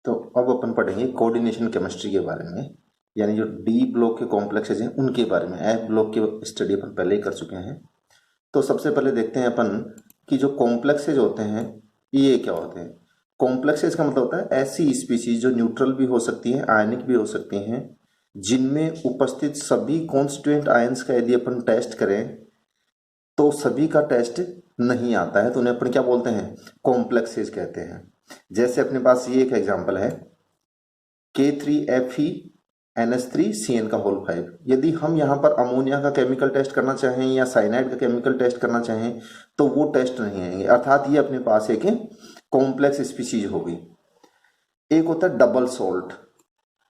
तो अब अपन पढ़ेंगे कोऑर्डिनेशन केमिस्ट्री के बारे में, यानी जो डी ब्लॉक के कॉम्प्लेक्सेज हैं उनके बारे में। एफ ब्लॉक की स्टडी अपन पहले ही कर चुके हैं। तो सबसे पहले देखते हैं अपन कि जो कॉम्प्लेक्सेज होते हैं ये क्या होते हैं। कॉम्प्लेक्सेज का मतलब होता है ऐसी स्पीशीज जो न्यूट्रल भी हो सकती हैं, आयनिक भी हो सकती हैं, जिनमें उपस्थित सभी कॉन्स्टिट्यूएंट आयंस का यदि अपन टेस्ट करें तो सभी का टेस्ट नहीं आता है, तो उन्हें अपन क्या बोलते हैं, कॉम्प्लेक्सेज कहते हैं। जैसे अपने पास ये एक एग्जांपल है K3FeNH3Cn का होल 5। यदि हम यहाँ पर अमोनिया का केमिकल टेस्ट करना चाहें या साइनाइड का केमिकल टेस्ट करना चाहें तो वो टेस्ट नहीं आएंगे, अर्थात ये अपने पास एक कॉम्प्लेक्स स्पीशीज होगी। एक होता है डबल सोल्ट।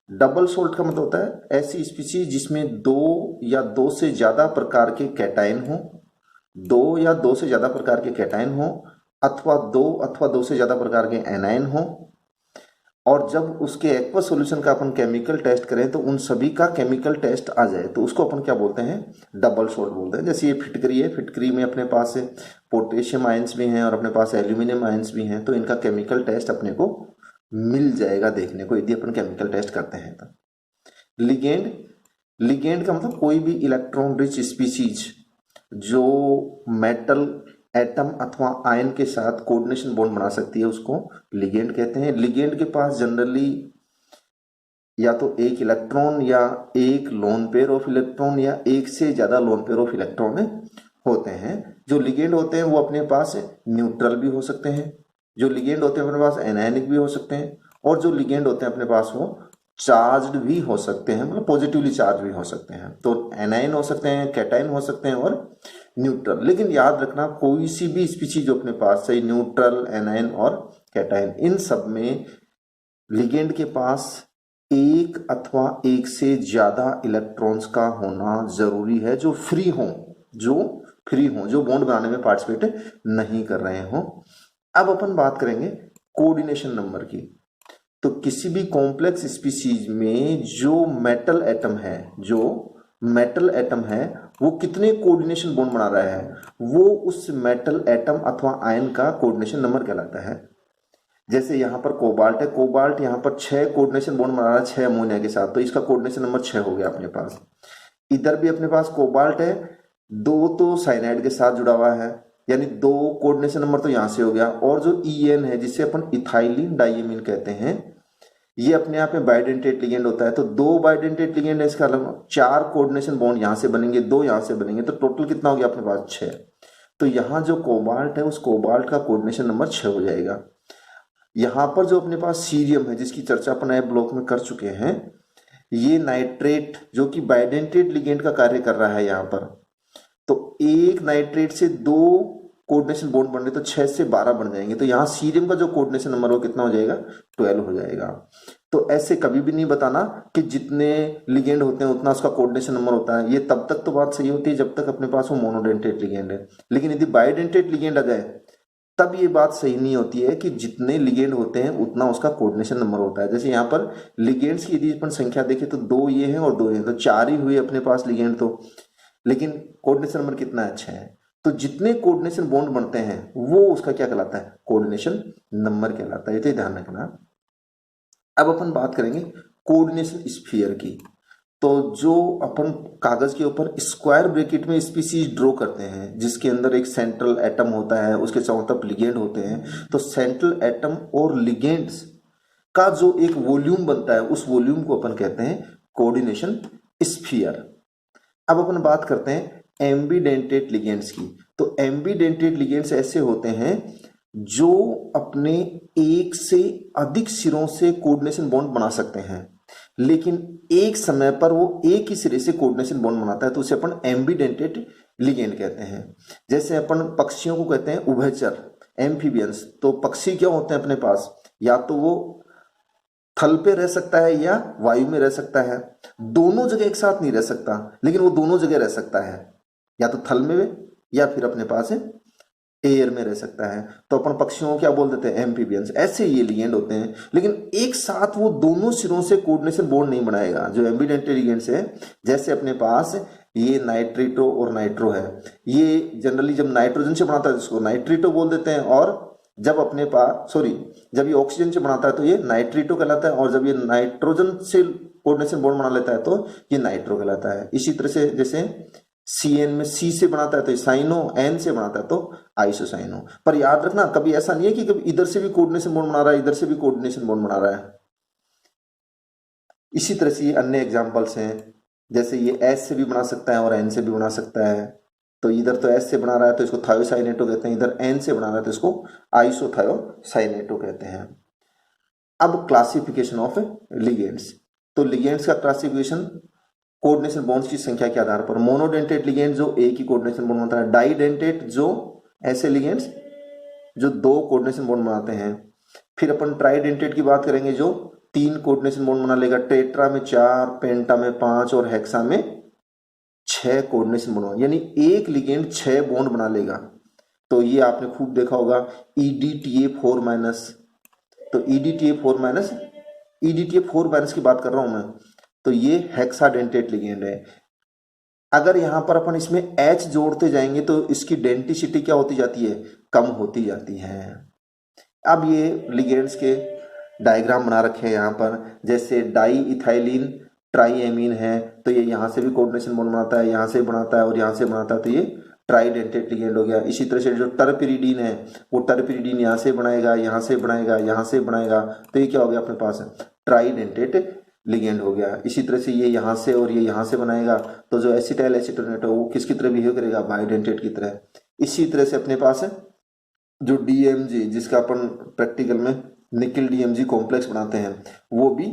डबल सोल्ट का मतलब होता है ऐसी स्पीशीज जिसमें दो या दो से ज्यादा प्रकार के कैटायन हो, दो या दो से ज्यादा प्रकार के कैटायन हो, अथवा दो से ज्यादा प्रकार के एनायन हो, और जब उसके एक्वस सॉल्यूशन का अपन केमिकल टेस्ट करें तो उन सभी का केमिकल टेस्ट आ जाए तो उसको अपन क्या बोलते हैं, डबल सोल्ट बोलते हैं। जैसे ये फिटकरी है, फिटकरी में अपने पास पोटेशियम आयंस भी हैं और अपने पास एल्यूमिनियम आयंस भी हैं, तो इनका केमिकल टेस्ट अपने को मिल जाएगा देखने को यदि अपन केमिकल टेस्ट करते हैं। तो लिगेंड, लिगेंड का मतलब कोई भी इलेक्ट्रॉन रिच स्पीशीज जो मेटल एटम अथवा आयन के साथ कोऑर्डिनेशन बॉन्ड बना सकती है उसको लिगेंड कहते हैं। लिगेंड के पास जनरली या तो एक इलेक्ट्रॉन या एक लोन पेयर ऑफ इलेक्ट्रॉन या एक से ज्यादा लोन पेयर ऑफ इलेक्ट्रॉन होते हैं। जो लिगेंड होते हैं वो अपने पास न्यूट्रल भी हो सकते हैं, जो लिगेंड होते हैं अपने पास एनायनिक भी हो सकते हैं, और जो लिगेंड होते हैं अपने पास वो चार्ज्ड भी हो सकते हैं, मतलब पॉजिटिवली चार्ज भी हो सकते हैं। तो एनायन हो सकते हैं, कैटायन हो सकते हैं और न्यूट्रल। लेकिन याद रखना कोई सी भी स्पीशीज जो अपने पास सही न्यूट्रल, एनायन और कैटायन, इन सब में लिगेंड के पास एक अथवा एक से ज्यादा इलेक्ट्रॉन्स का होना जरूरी है जो फ्री हो, जो बॉन्ड बनाने में पार्टिसिपेट नहीं कर रहे हो। अब अपन बात करेंगे कोऑर्डिनेशन नंबर की। तो किसी भी कॉम्प्लेक्स स्पीशीज में जो मेटल एटम है वो कितने कोऑर्डिनेशन बॉन्ड बना रहा है, वो उस मेटल एटम अथवा आयन का कोऑर्डिनेशन नंबर कहलाता है। जैसे यहाँ पर कोबाल्ट है, कोबाल्ट यहाँ पर 6 कोऑर्डिनेशन बॉन्ड बना रहा है 6 अमोनिया के साथ, तो इसका कोऑर्डिनेशन नंबर 6 हो गया अपने पास। इधर भी अपने पास कोबाल्ट है, 2 तो साइनाइड के साथ जुड़ा हुआ है, यानी 2 कोऑर्डिनेशन नंबर तो यहाँ से हो गया। और जो EN है जिसे अपन इथाइलिन डाइमीन कहते हैं, ये अपने आप में बाइडेंटेट लिगेंड होता है। तो 2 बाइडेंटेट लिगेंड है, इसका मतलब 4 कोऑर्डिनेशन बॉन्ड यहां से बनेंगे, 2 यहां से बनेंगे, तो टोटल कितना हो गया अपने पास 6। तो यहां जो कोबाल्ट है उस कोबाल्ट का कोऑर्डिनेशन नंबर 6 हो जाएगा। यहां पर जो अपने पास सीरियम है जिसकी चर्चा अपन एफ ब्लॉक में कर चुके हैं, ये नाइट्रेट जो कि बाइडेंटेट लिगेंड का कार्य कर रहा है यहाँ पर, तो एक नाइट्रेट से 2 कोऑर्डिनेशन बॉन्ड बन रहे तो 6 से 12 बन जाएंगे। तो यहाँ सीरियम का जो कोऑर्डिनेशन नंबर हो कितना हो जाएगा, 12 हो जाएगा। तो ऐसे कभी भी नहीं बताना कि जितने लिगेंड होते हैं उतना उसका कोऑर्डिनेशन नंबर होता है। ये तब तक तो बात सही होती है जब तक अपने पास वो मोनोडेंटेट लिगेंड है, लेकिन यदि बाइडेंटेट लिगेंड आ जाए तब ये बात सही नहीं होती है कि जितने लिगेंड होते हैं उतना उसका कोऑर्डिनेशन नंबर होता है। जैसे यहाँ पर लिगेंड्स की यदि अपन संख्या देखें तो 2 ये हैं और 2 ये हैं, तो 4 ही हुए अपने पास लिगेंड, तो लेकिन कोऑर्डिनेशन नंबर कितना अच्छा है। तो जितने कोऑर्डिनेशन बॉन्ड बनते हैं वो उसका क्या कहलाता है, कोऑर्डिनेशन नंबर कहलाता है, ये तो ध्यान रखना। अब अपन बात करेंगे कोऑर्डिनेशन स्फीयर की। तो जो अपन कागज के ऊपर स्क्वायर ब्रैकेट में स्पीशीज ड्रॉ करते हैं जिसके अंदर एक सेंट्रल एटम होता है, उसके चारों तरफ लिगेंड होते हैं, तो सेंट्रल एटम और लिगेंड्स का जो एक वॉल्यूम बनता है उस वॉल्यूम को अपन कहते हैं कोऑर्डिनेशन स्फीयर। अब अपन बात करते हैं एम्बीडेंटेट लिगेंड्स की। तो एम्बीडेंटेट लिगेंड्स ऐसे होते हैं जो अपने एक से अधिक सिरों से कोऑर्डिनेशन बॉन्ड बना सकते हैं, लेकिन एक समय पर वो एक ही सिरे से कोऑर्डिनेशन बॉन्ड बनाता है, तो उसे अपन एम्बीडेंटेट लिगेंड कहते हैं। जैसे अपन पक्षियों को कहते हैं उभयचर, एम्फीबियंस। तो पक्षी क्या होते हैं अपने पास, या तो वो थल पे रह सकता है या वायु में रह सकता है, दोनों जगह एक साथ नहीं रह सकता, लेकिन वो दोनों जगह रह सकता है, या तो थल में या फिर अपने पास एयर में रह सकता है। तो अपन पक्षियों को क्या बोल देते हैं, एम्फीबियंस। ऐसे ये लिगेंड होते हैं, लेकिन एक साथ वो दोनों सिरों से कोऑर्डिनेशन बॉन्ड नहीं बनाएगा जो एम्बीडेंटेट लिगेंड्स है। जैसे अपने पास ये नाइट्रेटो और नाइट्रो है, ये जनरली जब नाइट्रोजन से बनाता है इसको नाइट्रेटो बोल देते हैं, और जब अपने पास जब ये ऑक्सीजन से बनाता है तो ये नाइट्रेटो कहलाता है, और जब ये नाइट्रोजन से कोऑर्डिनेशन बॉन्ड बना लेता है तो ये नाइट्रो कहलाता है। इसी तरह से जैसे CN में C से बनाता है तो साइनो, N से बनाता है तो आइसोसाइनो। पर याद रखना कभी ऐसा नहीं है कि कभी इधर से भी कोऑर्डिनेशन बॉन्ड बना रहा है, इधर से भी कोऑर्डिनेशन बॉन्ड बना रहा है। इसी तरह से ये अन्य एग्जांपल्स हैं, जैसे ये S से भी बना सकता है और N से भी बना सकता है। तो इधर तो S से बना रहा है तो इसको थायोसाइनेटो कहते हैं, इधर N से बना रहा है तो इसको आइसोथायोसाइनेटो कहते हैं। अब क्लासिफिकेशन ऑफ लिगेंड्स। तो लिगेंड्स का क्लासिफिकेशन कोऑर्डिनेशन बॉन्ड्स की संख्या के आधार पर। मोनोडेंटेट लिगेंड जो एक ही कोऑर्डिनेशन बॉन्ड बनाता है, डाइडेंटेट जो ऐसे लिगेंड्स जो दो कोऑर्डिनेशन बॉन्ड बनाते हैं। फिर अपन ट्राइडेंटेट की बात करेंगे जो तीन कोऑर्डिनेशन बॉन्ड बना लेगा, टेट्रा में 4, पेंटा में 5 और हेक्सा में 6 कोऑर्डिनेशन बॉन्ड, यानी एक लिगेंड 6 बॉन्ड बना लेगा। तो ये आपने खूब देखा होगा EDTA4-, तो EDTA4- की बात कर रहा हूं मैं, तो ये हेक्साडेंटेट लिगेंड है। अगर यहां पर अपन इसमें H जोड़ते जाएंगे तो इसकी डेंटिसिटी क्या होती जाती है, कम होती जाती है। अब ये लिगेंड्स के डायग्राम बना रखे हैं यहाँ पर, जैसे डाई इथाइलिन ट्राईएमीन है तो ये यहाँ से भी कोऑर्डिनेशन बॉन्ड बनाता है, यहाँ से बनाता है और यहाँ से बनाता है, तो ये ट्राइडेंटेट लिगेंड हो गया। इसी तरह से जो टर्पिरिडीन है वो टर्पिरिडीन यहाँ से बनाएगा, यहाँ से बनाएगा, यहाँ से बनाएगा, तो ये क्या हो गया अपने पास ट्राइडेंटेट लिगेंड हो गया। इसी तरह से ये यहाँ से और ये यहाँ से बनाएगा, तो जो एसिटाइल एसिटोनेट है वो किसकी तरह बिहेव करेगा, बाइडेंटेट की तरह। इसी तरह से अपने पास है जो DMG, जिसका अपन प्रैक्टिकल में निकिल DMG कॉम्प्लेक्स बनाते हैं, वो भी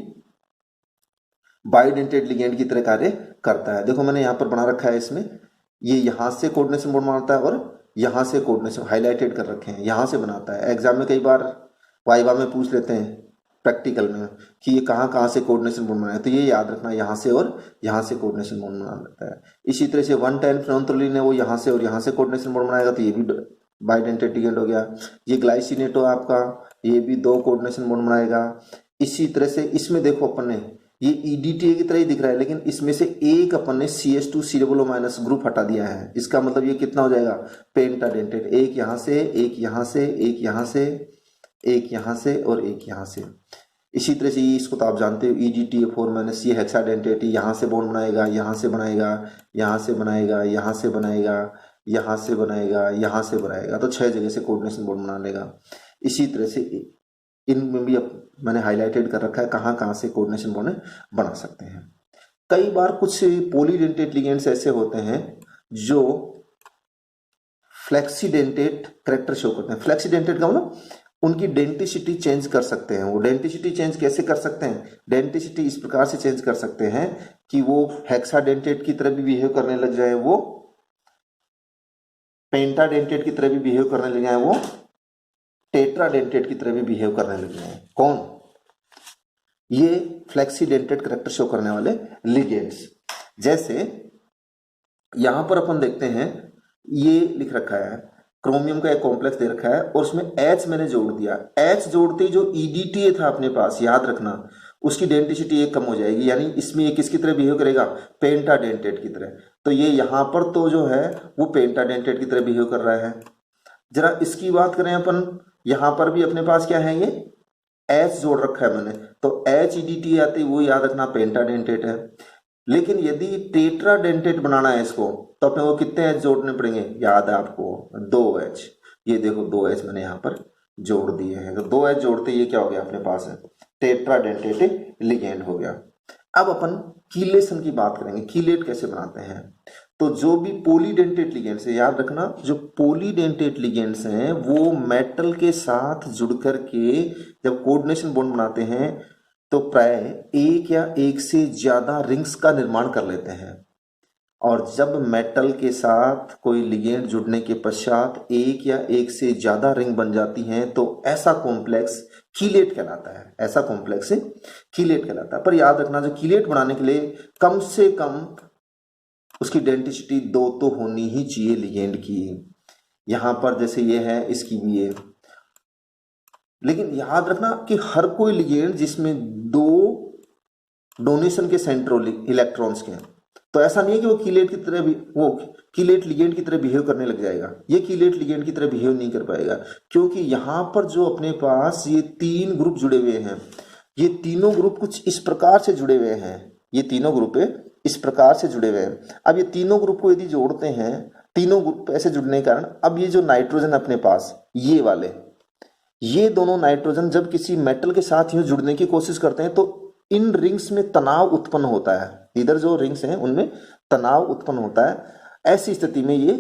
बाइडेंटेट लिगेंड की तरह कार्य करता है। देखो मैंने यहाँ पर बना रखा है, इसमें ये यहाँ से कोऑर्डिनेशन बॉन्ड बनाता है और यहाँ से कोऑर्डिनेशन हाईलाइटेड कर रखे हैं, यहाँ से बनाता है। एग्जाम में कई बार वाइवा में पूछ लेते हैं प्रैक्टिकल में कि ये कहाँ से कोऑर्डिनेशन बॉन्ड बनाया है, तो ये याद रखना यहाँ से और यहाँ से कोऑर्डिनेशन बॉन्ड बना लेता है। इसी तरह से 110 फेनोल्फथालीन है वो यहाँ से और यहाँ से कोऑर्डिनेशन बॉन्ड बनाएगा, तो ये भी बाइडेंटेट लिगेंड हो गया। ये ग्लाइसिनेटो आपका, ये भी 2 कोऑर्डिनेशन बॉन्ड बनाएगा। इसी तरह से इसमें देखो अपन ने ये EDTA की तरह ही दिख रहा है, लेकिन इसमें से एक अपन ने CH2COO- ग्रुप हटा दिया है। इसका मतलब ये कितना हो जाएगा, पेंटाडेंटेट। एक यहाँ से, एक यहाँ से, एक यहाँ से, एक यहाँ से और एक यहाँ से। इसी तरह से इसको तो आप जानते हो EDTA4- ये हेक्साडेंटेट, यहाँ से बॉन्ड बनाएगा, यहाँ से बनाएगा, यहाँ से बनाएगा, यहाँ से बनाएगा, यहाँ से बनाएगा, यहाँ से बनाएगा, तो 6 जगह से कोऑर्डिनेशन बॉन्ड बना लेगा। इसी तरह से इनमें भी अब मैंने हाईलाइटेड कर रखा है कहाँ से कोऑर्डिनेशन बॉन्ड बना सकते हैं। कई बार कुछ पॉलीडेंटेट लिगेंड्स ऐसे होते हैं जो फ्लेक्सीडेंटेट कैरेक्टर शो करते हैं। फ्लेक्सीडेंटेट का मतलब उनकी डेंटिसिटी चेंज कर सकते हैं। वो डेंटिसिटी चेंज कैसे कर सकते हैं, डेंटिसिटी इस प्रकार से चेंज कर सकते हैं कि वो हेक्साडेंटेट की तरह भी बिहेव करने लग जाए, वो पेंटाडेंटेट की तरह भी बिहेव करने लग जाए, वो टेट्राडेंटेट की तरह भी बिहेव करने लग जाए। कौन, ये फ्लेक्सीडेंटेट कैरेक्टर शो करने वाले लिगेंड्स। जैसे यहां पर अपन देखते हैं, ये लिख रखा है क्रोमियम का एक कॉम्प्लेक्स दे रखा है और उसमें H मैंने जोड़ दिया। H जोड़ते जो EDTA था अपने पास, याद रखना उसकी डेंटिसिटी 1 कम हो जाएगी, यानी इसमें ये किसकी तरह बिहेव करेगा, पेंटाडेंटेट की तरह। तो ये यहां पर तो जो है वो पेंटाडेंटेट की तरह बिहेव कर रहा है। जरा इसकी बात करें अपन, यहां पर भी अपने पास क्या है, ये H जोड़ रखा है मैंने, तो HEDTA आती है, वो याद रखना पेंटाडेंटेट है। लेकिन यदि टेट्राडेंटेट बनाना है इसको, तो अपने को कितने H जोड़ने पड़ेंगे, याद है आपको, 2H। ये देखो 2H मैंने यहाँ पर जोड़ दिए हैं, तो 2H जोड़ते ये क्या हो गया अपने पास है, टेट्राडेंटेट लिगेंड हो गया। अब अपन कीलेशन की बात करेंगे, कीलेट कैसे बनाते हैं। तो जो भी पॉलीडेंटेट लिगेंड्स है, याद रखना जो पॉलीडेंटेट लिगेंड्स हैं वो मेटल के साथ जुड़ करके जब कोऑर्डिनेशन बॉन्ड बनाते हैं तो प्राय एक या एक से ज्यादा रिंग्स का निर्माण कर लेते हैं। और जब मेटल के साथ कोई लिगेंड जुड़ने के पश्चात एक या एक से ज्यादा रिंग बन जाती हैं तो ऐसा कॉम्प्लेक्स कीलेट कहलाता है। ऐसा कॉम्प्लेक्स कीलेट कहलाता है। पर याद रखना जो कीलेट बनाने के लिए कम से कम उसकी डेंटिसिटी 2 तो होनी ही चाहिए लिगेंड की। यहां पर जैसे ये है, इसकी भी है। लेकिन याद रखना कि हर कोई लिगेंड जिसमें 2 डोनेशन के सेंट्रोल इलेक्ट्रॉन्स के हैं, तो ऐसा नहीं है कि वो कीलेट की तरह भी वो कीलेट लिगेंड की तरह बिहेव करने लग जाएगा, ये कीलेट लिगेंड की तरह बिहेव नहीं कर पाएगा, क्योंकि यहाँ पर जो अपने पास ये 3 ग्रुप जुड़े हुए हैं, ये तीनों ग्रुप कुछ इस प्रकार से जुड़े हुए हैं, ये तीनों ग्रुप इस प्रकार से जुड़े हुए हैं। अब ये तीनों ग्रुप को यदि जोड़ते हैं, तीनों ग्रुप ऐसे जुड़ने के कारण अब ये जो नाइट्रोजन अपने पास ये वाले, ये दोनों नाइट्रोजन जब किसी मेटल के साथ यूं जुड़ने की कोशिश करते हैं तो इन रिंग्स में तनाव उत्पन्न होता है, इधर जो रिंग्स हैं उनमें तनाव उत्पन्न होता है। ऐसी स्थिति में ये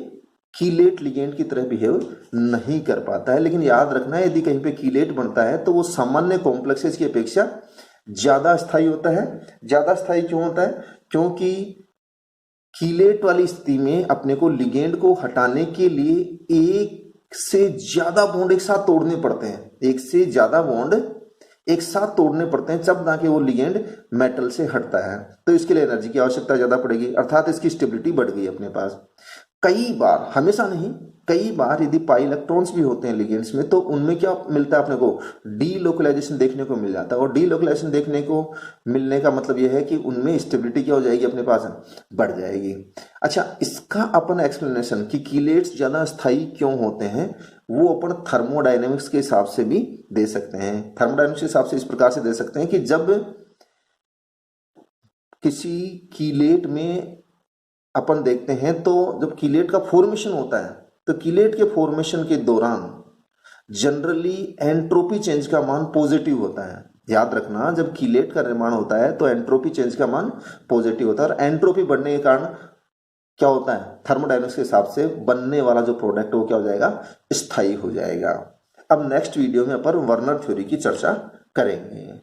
कीलेट लिगेंड की तरह बिहेव नहीं कर पाता है। लेकिन याद रखना है, यदि कहीं पे कीलेट बनता है तो वो सामान्य कॉम्प्लेक्सेस की अपेक्षा ज्यादा स्थायी होता है। ज्यादा स्थायी क्यों होता है? क्योंकि कीलेट वाली स्थिति में अपने को लिगेंड को हटाने के लिए एक से ज्यादा बॉन्ड एक साथ तोड़ने पड़ते हैं, एक से ज्यादा बॉन्ड एक साथ तोड़ने पड़ते हैं जब जाके वो लिगेंड मेटल से हटता है। तो इसके लिए एनर्जी की आवश्यकता ज्यादा पड़ेगी, अर्थात इसकी स्टेबिलिटी बढ़ गई अपने पास। कई बार, हमेशा नहीं, कई बार यदि पाई इलेक्ट्रॉन्स भी होते हैं लिगेंड्स में तो उनमें क्या मिलता है अपने को? डीलोकलाइजेशन देखने को मिल जाता है। और डीलोकलाइजेशन देखने को मिलने का मतलब यह है कि उनमें स्टेबिलिटी क्या हो जाएगी अपने पास? बढ़ जाएगी। अच्छा, इसका अपन एक्सप्लेनेशन कि कीलेट्स ज्यादा स्थायी क्यों होते हैं वो अपन थर्मोडायनेमिक्स के हिसाब से भी दे सकते हैं। थर्मोडायनेमिक्स के हिसाब से इस प्रकार से दे सकते हैं कि जब किसी कीलेट में अपन देखते हैं तो जब कीलेट का फॉर्मेशन होता है तो कीलेट के फॉर्मेशन के दौरान जनरली एंट्रोपी चेंज का मान पॉजिटिव होता है। याद रखना, जब कीलेट का निर्माण होता है तो एंट्रोपी चेंज का मान पॉजिटिव होता है, और एंट्रोपी बढ़ने के कारण क्या होता है? थर्मोडायनेमिक्स के हिसाब से बनने वाला जो प्रोडक्ट वो क्या हो जाएगा? स्थायी हो जाएगा। अब नेक्स्ट वीडियो में अपन वर्नर थ्योरी की चर्चा करेंगे।